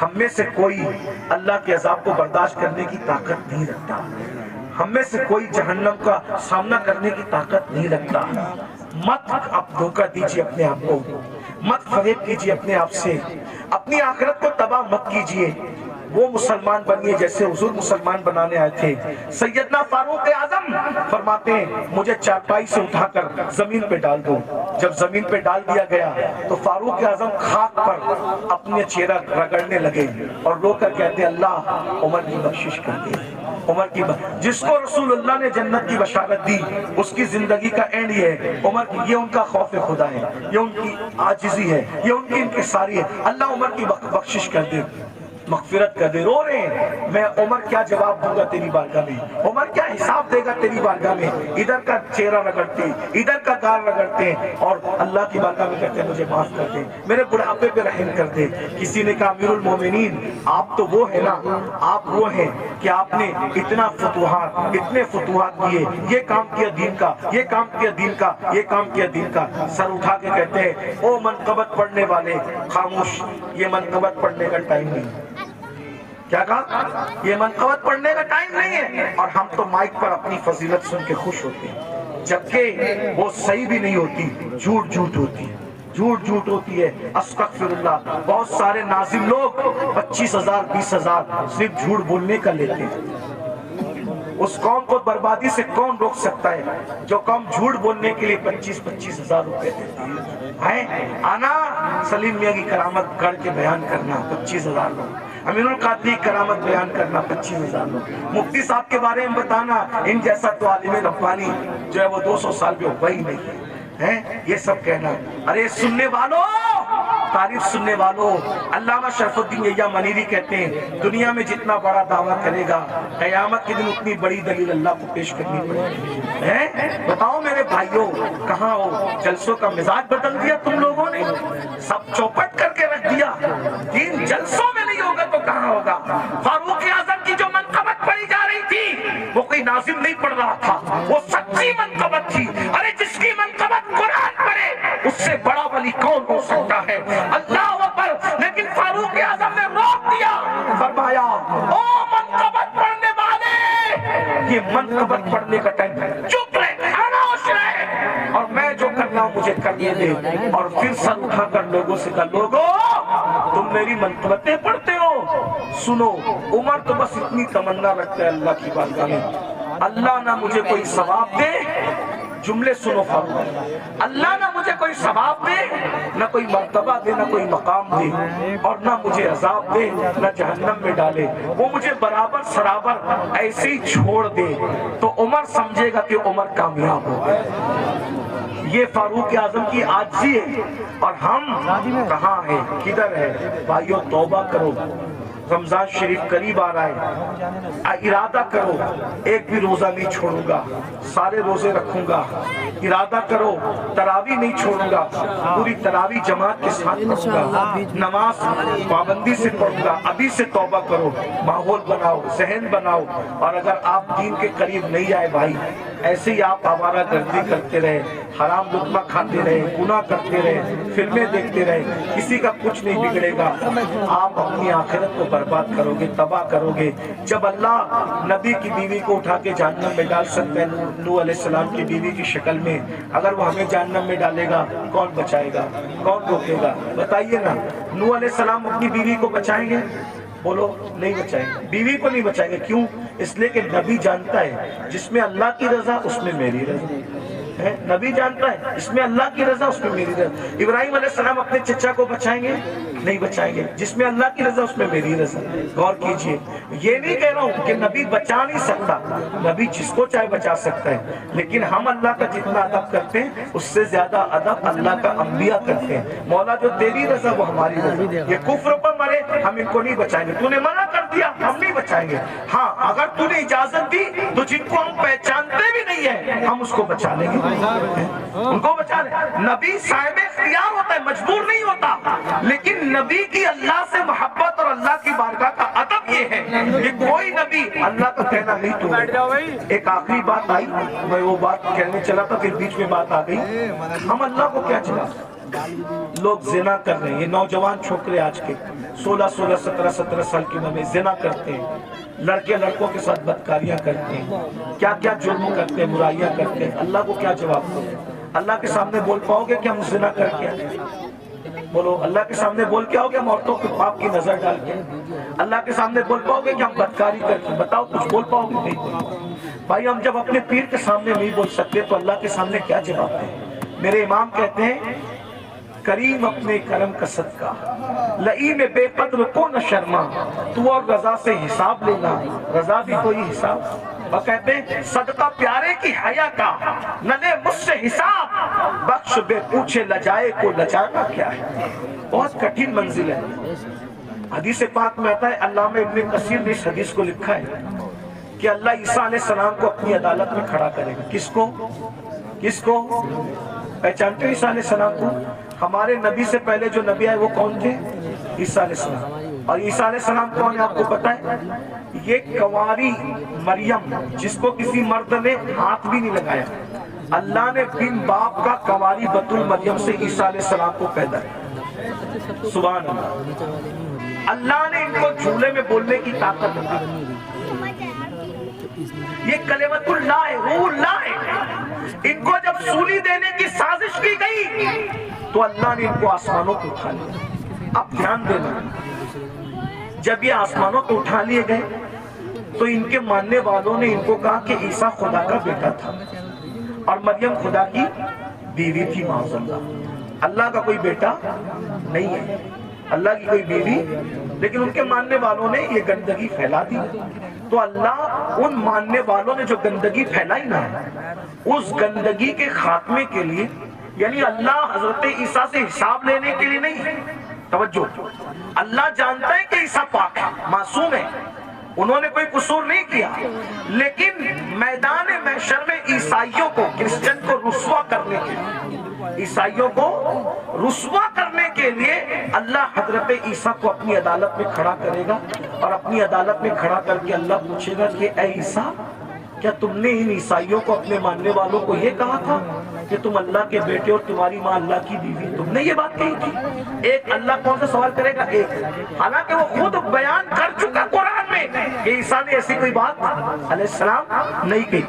ہم میں سے کوئی اللہ کے عذاب کو برداشت کرنے کی طاقت نہیں رکھتا، ہم میں سے کوئی جہنم کا سامنا کرنے کی طاقت نہیں رکھتا۔ مت آپ دھوکہ دیجئے اپنے آپ کو، مت فریب کیجئے اپنے آپ سے، اپنی آخرت کو تباہ مت کیجئے۔ وہ مسلمان بنیے جیسے حضور مسلمان بنانے آئے تھے۔ سیدنا فاروق اعظم فرماتے ہیں مجھے چارپائی سے اٹھا کر زمین پہ ڈال دو۔ جب زمین پہ ڈال دیا گیا تو فاروق اعظم خاک پر اپنے چہرہ رگڑنے لگے اور رو کر کہتے اللہ عمر کی بخشش کر دے، عمر کی جس کو رسول اللہ نے جنت کی بشارت دی اس کی زندگی کا اینڈ یہ ہے عمر کی، یہ ان کا خوف خدا ہے، یہ ان کی عاجزی ہے، یہ ان کی انکساری ہے۔ اللہ عمر کی بخشش کر دے، مغفرت کر دے۔ رو رہے ہیں میں عمر کیا جواب دوں گا تیری بارگاہ میں، عمر کیا حساب دے گا تیری بارگاہ میں۔ ادھر کا چہرہ رگڑتے ادھر کا گال رگڑتے ہیں اور اللہ کی بارگاہ میں کہتے ہیں مجھے معاف کر دے، میرے بڑھاپے پہ رحم کر دے۔ کسی نے کہا امیر المومنین آپ تو وہ ہے نا، آپ وہ ہیں کہ آپ نے اتنا اتنے فتوحات کیے، یہ کام کیا دین کا، یہ کام کیا دین کا، یہ کام کیا دین کا۔ سر اٹھا کے کہتے ہیں او منقبت پڑھنے والے خاموش، یہ منقبت پڑھنے کا ٹائم نہیں۔ کیا کہا؟ یہ منقبت پڑھنے کا ٹائم نہیں ہے۔ اور ہم تو مائک پر اپنی فضیلت سن کے خوش ہوتے ہیں، جبکہ وہ صحیح بھی نہیں ہوتی، جھوٹ ہوتی ہے، جھوٹ ہوتی ہے۔ استغفر اللہ، بہت سارے ناظم لوگ 25,000 20,000 صرف جھوٹ بولنے کا لیتے ہیں۔ اس قوم کو بربادی سے کون روک سکتا ہے جو قوم جھوٹ بولنے کے لیے 25,000 روپے دیتی ہے؟ آنا سلیم میاں کی کرامت گڑھ کے بیان کرنا 25,000 لوگ، امین القادری کی کرامت بیان کرنا 25,000 لوگ، مفتی صاحب کے بارے میں بتانا، ان جیسا تو عالم ربانی جو ہے وہ 200 سال پہ ہوا ہی نہیں ہے، یہ سب کہنا۔ ارے سننے والوں، تعریف سننے والوں، علامہ شرف الدین یحییٰ منیری کہتے ہیں دنیا میں جتنا بڑا دعویٰ کرے گا قیامت کے دن اتنی بڑی دلیل اللہ کو پیش کرنی پڑے گی۔ بتاؤ میرے بھائیوں کہاں ہو؟ جلسوں کا مزاج بدل دیا تم لوگوں نے، سب چوپٹ کر کے رکھ دیا، دین جلسوں میں نہیں ہوگا تو کہاں ہوگا؟ فاروق اعظم کی جو منقبت پڑھی جا رہی تھی وہ کوئی ناظم نہیں پڑھ رہا تھا، وہ سچی منقبت تھی۔ ارے جس کی منقبت قرآن پڑھے اس سے بڑا ولی کون ہو سکتا ہے؟ اللہ اکبر۔ لیکن فاروق اعظم نے روک دیا، فرمایا او منقبت پڑھنے والے، یہ منقبت پڑھنے کا ٹائم ہے، چپ رہے، خاموش رہے، اور میں جو کرنا ہوں مجھے کرنے دے۔ اور پھر سر اٹھا کر لوگوں سے کہا لوگوں تم میری منقبتیں پڑھتے ہو، سنو عمر تو بس اتنی تمنا رکھتا ہے اللہ کی بارگاہ میں، اللہ نہ مجھے کوئی ثواب دے، جملے سنو فاروق، اللہ نہ مجھے کوئی ثواب دے، نہ کوئی مرتبہ دے، نہ کوئی مقام دے، اور نہ مجھے عذاب دے، نہ جہنم میں ڈالے، وہ مجھے برابر سرابر ایسے ہی چھوڑ دے تو عمر سمجھے گا کہ عمر کامیاب ہو گیا۔ یہ فاروق اعظم کی عاجزی ہے، اور ہم کہاں ہیں، کدھر ہے؟ بھائیو توبہ کرو، رمضان شریف قریب آ رہا ہے، ارادہ کرو ایک بھی روزہ نہیں چھوڑوں گا، سارے روزے رکھوں گا، ارادہ کرو تراویح نہیں چھوڑوں گا، پوری تراویح جماعت کے ساتھ پڑھوں گا، نماز پابندی سے پڑھوں گا۔ ابھی سے توبہ کرو، ماحول بناؤ، ذہن بناؤ۔ اور اگر آپ دین کے قریب نہیں آئے بھائی، ایسے ہی آپ آوارہ گردی کرتے رہے، حرام لقمہ کھاتے رہے، گناہ کرتے رہے، فلمیں دیکھتے رہے، کسی کا کچھ نہیں بگڑے گا، آپ اپنی آخرت کو برباد کرو گے، تباہ کرو گے۔ جب اللہ نبی کی بیوی کو اٹھا کے جہنم میں ڈال سکتا ہے نوح علیہ السلام کی بیوی کی شکل میں، اگر وہ ہمیں جہنم میں ڈالے گا کون بچائے گا، کون روکے گا؟ بتائیے نا، نوح علیہ السلام اپنی بیوی کو بچائیں گے؟ بولو نہیں بچائیں گے، بیوی کو نہیں بچائیں گے۔ کیوں؟ اس لیے کہ نبی جانتا ہے جس میں اللہ کی رضا اس میں میری رضا ہے، نبی جانتا ہے اس میں اللہ کی رضا اس میں میری رضا۔ ابراہیم علیہ السلام اپنے چچا کو بچائیں گے؟ نہیں بچائیں گے، جس میں اللہ کی رضا اس میں میری رضا۔ غور کیجئے، یہ نہیں کہہ رہا ہوں کہ نبی بچا نہیں سکتا، نبی جس کو چاہے بچا سکتا ہے، لیکن ہم اللہ کا جتنا ادب کرتے ہیں اس سے زیادہ ادب اللہ کا انبیاء کرتے ہیں۔ مولا جو تیری رضا وہ ہماری رضا، یہ کفر پر مرے ہم ان کو نہیں بچائیں گے، تو نے منع کر دیا ہم نہیں بچائیں گے۔ ہاں اگر تو نے اجازت دی تو جن کو ہم پہچانتے بھی نہیں ہیں ہم اس کو بچا لیں گے، ان کو بچا لیں۔ نبی صاحب اختیار ہوتا ہے، مجبور نہیں ہوتا، لیکن نبی کی اللہ سے محبت اور اللہ کی بارگاہ کا ادب یہ ہے کہ کوئی نبی اللہ کا کہنا نہیں توڑے. ایک آخری بات آئی, میں وہ بات کہنے چلا تھا پھر بیچ میں بات آ گئی. ہم اللہ کو کیا چلا؟ لوگ زنا کر رہے ہیں, یہ نوجوان چھوکرے آج کے 16 17 سال کی عمر میں زنا کرتے ہیں, لڑکے لڑکوں کے ساتھ بدکاریاں کرتے ہیں, کیا کیا جرم کرتے ہیں, برائیاں کرتے ہیں. اللہ کو کیا جواب دو؟ اللہ کے سامنے بول پاؤ گے کہ ہم زنا کر کے آئے؟ بولو, اللہ کے سامنے بول کے آؤ گے ہم عورتوں کے پاپ کی نظر ڈال کے؟ اللہ کے سامنے بول پاؤ گے کہ ہم بدکاری کر کے؟ بتاؤ, کچھ بول پاؤ گے؟ نہیں بول. بھائی ہم جب اپنے پیر کے سامنے نہیں بول سکتے تو اللہ کے سامنے کیا جواب دیں؟ میرے امام کہتے ہیں کریم اپنے کرم کا صدقہ, لئیم بے قدر کو نہ شرما, تو اور رضا سے حساب لینا, رضا بھی کوئی حساب. اور کہتے ہیں صدقہ پیارے کی حیا کا, نہ لے مجھ سے حساب, بخش بے پوچھے لجائے کو لجانا کیا ہے. بہت کٹھن منزل ہے. حدیث پاک میں آتا ہے, علامہ ابن کثیر نے اس حدیث کو لکھا ہے کہ اللہ عیسیٰ علیہ السلام کو اپنی عدالت میں کھڑا کرے گا. کس کو؟ کس کو پہچانتے ہو عیسیٰ علیہ السلام کو؟ ہمارے نبی سے پہلے جو نبی آئے وہ کون تھے؟ عیسیٰ علیہ السلام. اور عیسیٰ علیہ السلام کون ہے آپ کو پتہ ہے؟ یہ کنواری مریم جس کو کسی مرد نے ہاتھ بھی نہیں لگایا, اللہ نے بن باپ کا کنواری بطول مریم سے عیسیٰ علیہ السلام کو پیدا کیا. سبحان اللہ. اللہ نے ان کو جھولے میں بولنے کی طاقت دی. یہ کلمت اللہ ہے, روح اللہ ہے. ان کو جب سولی دینے کی سازش کی گئی تو اللہ نے ان کو آسمانوں کو اٹھا لیا. اب دھیان دینا, جب یہ آسمانوں کو اٹھا لیے گئے تو ان کے ماننے والوں نے ان کو کہا کہ عیسیٰ خدا کا بیٹا تھا اور مریم خدا کی بیوی تھی. معاذ اللہ, اللہ کا کوئی بیٹا نہیں ہے, اللہ کی کوئی بیوی. لیکن ان کے ماننے والوں نے یہ گندگی پھیلا دی. تو اللہ ان ماننے والوں نے جو گندگی پھیلائی نا, اس گندگی کے خاتمے کے لیے, یعنی اللہ حضرت عیسیٰ سے حساب لینے کے لیے نہیں, توجہ, اللہ جانتا ہے کہ عیسیٰ پاک ہے, معصوم ہے, انہوں نے کوئی قصور نہیں کیا, لیکن میدان محشر میں عیسائیوں کو, کرسچن کو رسوا کرنے کے لیے, عیسائیوں کو رسوا کرنے کے لیے اللہ حضرت عیسیٰ کو اپنی عدالت میں کھڑا کرے گا. اور اپنی عدالت میں کھڑا کر کے اللہ پوچھے گا کہ اے عیسیٰ, کیا تم نے ان عیسائیوں کو, اپنے ماننے والوں کو یہ کہا تھا کہ تم اللہ کے بیٹے اور تمہاری ماں اللہ کی بیوی؟ تم نے یہ بات کہی تھی؟ ایک اللہ کون سا سوال کرے گا؟ ایک. حالانکہ وہ خود بیان کر چکا قرآن میں کہ عیسیٰ نے ایسی کوئی بات علیہ السلام نہیں کہی,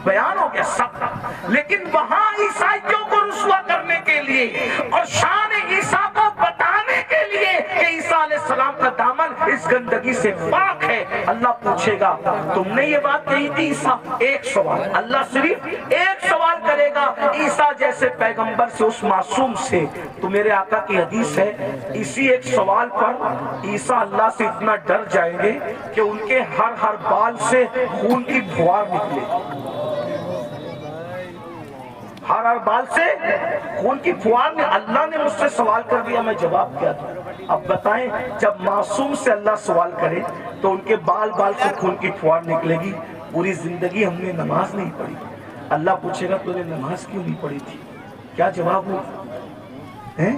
بیان ہو گیا سب. لیکن وہاں عیسائیوں کو رسوا کرنے کے لیے اور شان عیسیٰ کو بتانے کے لیے کہ عیسیٰ علیہ السلام کا دامن اس گندگی سے پاک ہے, اللہ پوچھے گا تم نے یہ بات کہی تھی عیسیٰ؟ ایک سوال, اللہ صرف ایک سوال کرے گا عیسیٰ جیسے پیغمبر سے, اس معصوم سے. تو میرے آقا کی حدیث ہے, اسی ایک سوال پر عیسیٰ اللہ سے اتنا ڈر جائیں گے کہ ان کے ہر بال سے خون کی پھوار نکلے, ہر بال سے خون کی پھوار میں. اللہ نے مجھ سے سوال کر دیا, میں جواب کیا دوں؟ اب بتائیں, جب معصوم سے اللہ سوال کرے تو ان کے بال سے خون کی پھوار نکلے گی. پوری زندگی ہم نے نماز نہیں پڑھی, اللہ پوچھے گا تو نے نماز کیوں نہیں پڑھی تھی؟ کیا جواب ہوگا؟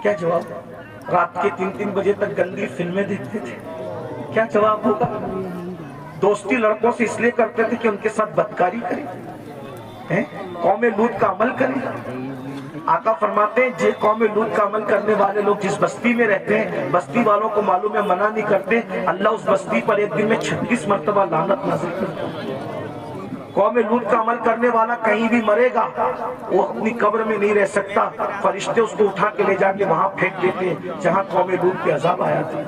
کیا جواب؟ رات کے 3 بجے تک گندی فلمیں دیکھتے تھے, کیا جواب ہوگا؟ دوستی لڑکوں سے اس لیے کرتے تھے کہ ان کے ساتھ بدکاری کریں, قوم لوط کا عمل کریں. آقا فرماتے ہیں جے قوم لوط کا عمل کرنے والے لوگ جس بستی میں رہتے ہیں, بستی والوں کو معلوم ہے منع نہیں کرتے, اللہ اس بستی پر ایک دن میں 36 مرتبہ لعنت نازل کرتا ہے. قوم لوط کا عمل کرنے والا کہیں بھی مرے گا, وہ اپنی قبر میں نہیں رہ سکتا, فرشتے اس کو اٹھا کے لے جا کے وہاں پھینک دیتے جہاں قوم لوط پہ عذاب آیا تھا.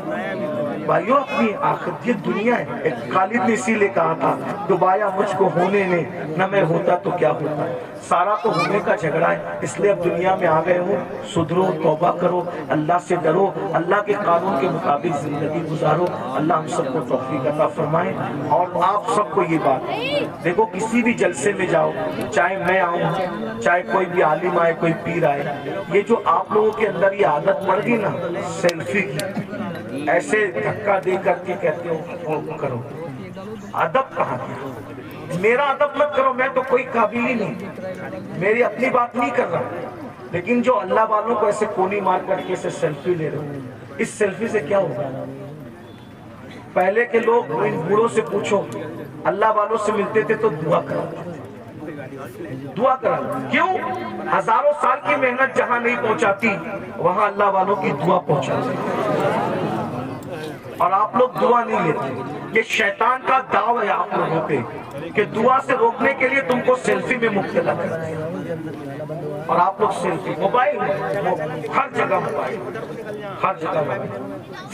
بھائیو, اپنی آخرت یہ دنیا ہے. ایک خالد نے اسی لیے کہا تھا, ڈبایا مجھ کو ہونے نے, نہ میں ہوتا تو کیا ہوتا. سارا تو ہونے کا جھگڑا ہے, اس لیے اب دنیا میں آ گئے ہو, سدھرو, توبہ کرو, اللہ سے ڈرو, اللہ کے قانون کے مطابق زندگی گزارو. اللہ ہم سب کو توفیق عطا فرمائے. اور آپ سب کو یہ بات دیکھو, کسی بھی جلسے میں جاؤ, چاہے میں آؤں, چاہے کوئی بھی عالم آئے, کوئی پیر آئے, یہ جو آپ لوگوں کے اندر یہ عادت پڑ گئی نا سیلفی کی, ایسے دھکا دے کر کے کہتے ہو کرو, ادب کہاں گیا؟ میرا ادب مت کرو, میں تو کوئی قابل ہی نہیں, میری اپنی بات نہیں کر رہا. لیکن جو اللہ والوں کو ایسے کونی مار کر کے ایسے سیلفی لے رہے ہو, اس سیلفی سے کیا ہوگا؟ پہلے کے لوگ ان بوڑھوں سے پوچھو، اللہ والوں سے ملتے تھے تو دعا کرتے تھے، دعا کرا. کیوں؟ ہزاروں سال کی محنت جہاں نہیں پہنچاتی وہاں اللہ والوں کی دعا پہنچاتی. اور آپ لوگ دعا نہیں لیتے. یہ شیطان کا داؤ ہے آپ لوگوں پہ کہ دعا سے روکنے کے لیے تم کو سیلفی میں مبتلا کرتے ہیں. اور آپ لوگ سیلفی، موبائل ہر جگہ، موبائل ہر جگہ موبائل.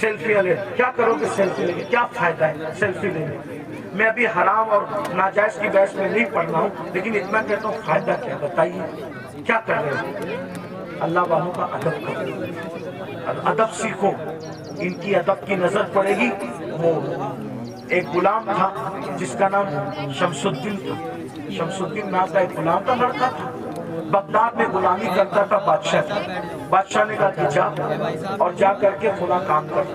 سیلفی لے، کیا کرو گے سیلفی لے کے؟ کیا فائدہ ہے سیلفی لینے؟ میں ابھی حرام اور ناجائز کی بحث میں نہیں پڑھنا ہوں، لیکن اتنا کہتا ہوں فائدہ کیا؟ بتائیے کیا کر رہے ہو؟ اللہ والوں کا ادب کرو، ادب سیکھو. ان کی ادب کی نظر پڑے گی. وہ ایک غلام تھا جس کا نام شمس الدین تھا. شمس الدین نام کا ایک غلام تھا، لڑکا تھا، بغداد میں غلامی کرتا تھا بادشاہ کا. بادشاہ نے کہا کہ جا اور جا کر کے فلاں کام کر.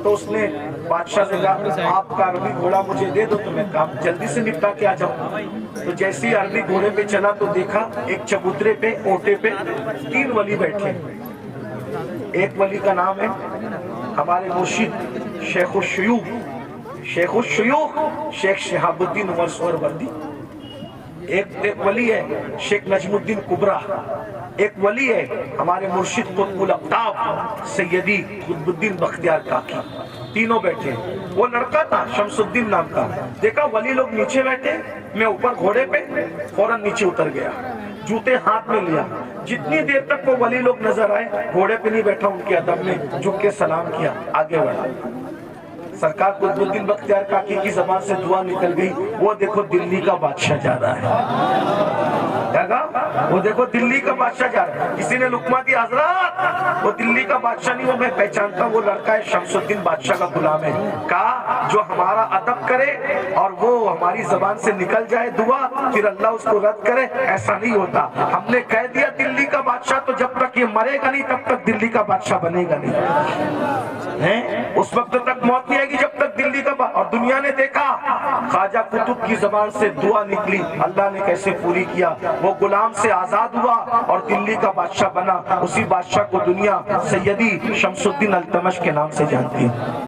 تو اس نے بادشاہ سے کہا آپ کا عربی گھوڑا مجھے دے دو تو میں کام جلدی سے نپٹا کے آ جاؤں. تو جیسے ہی عربی گھوڑے پہ چلا تو دیکھا ایک چبوترے پہ، اوٹے پہ 3 ولی بیٹھے. ایک ولی کا نام ہے ہمارے مرشد شیخ الشیوخ، شیخ الشیوخ شیخ شہاب الدین عمر سہروردی. ایک ولی ہے شیخ نجم الدین کبرا. ایک ولی ہے ہمارے مرشد قطب الاقطاب سیدی قطب الدین بختیار کاکی. تینوں بیٹھے. وہ لڑکا تھا شمس الدین نام کا. دیکھا ولی لوگ نیچے بیٹھے، میں اوپر گھوڑے پہ، فوراً نیچے اتر گیا، جوتے ہاتھ میں لیا. جتنی دیر تک وہ ولی لوگ نظر آئے گھوڑے پہ نہیں بیٹھا، ان کے ادب میں جھک کے سلام کیا، آگے بڑھا. سرکار قطب الدین بختیار کاکی کی زبان سے دعا نکل گئی، وہ دیکھو دلی کا بادشاہ جا رہا ہے. کہا وہ دیکھو دلی کا بادشاہ جا رہا ہے. کسی نے لقمہ دیا، حضرات وہ دلی کا بادشاہ نہیں، وہ میں پہچانتا ہوں، وہ لڑکا ہے شمس الدین بادشاہ کا غلام ہے. کہا جو ہمارا ادب کرے اور وہ ہماری زبان سے نکل جائے دعا، پھر اللہ اس کو رد کرے، ایسا نہیں ہوتا. ہم نے کہہ دیا دلی کا بادشاہ، تو جب تک یہ مرے گا نہیں تب تک دلی کا بادشاہ بنے گا نہیں. اس وقت تک موت نہیں آئے گی جب تک دلی کا اور دنیا نے دیکھا خواجہ قطب کی زبان سے دعا نکلی، اللہ نے کیسے پوری کیا. وہ غلام سے آزاد ہوا اور دلی کا بادشاہ بنا. اسی بادشاہ کو دنیا سیدی شمس الدین التمش کے نام سے جانتی ہے.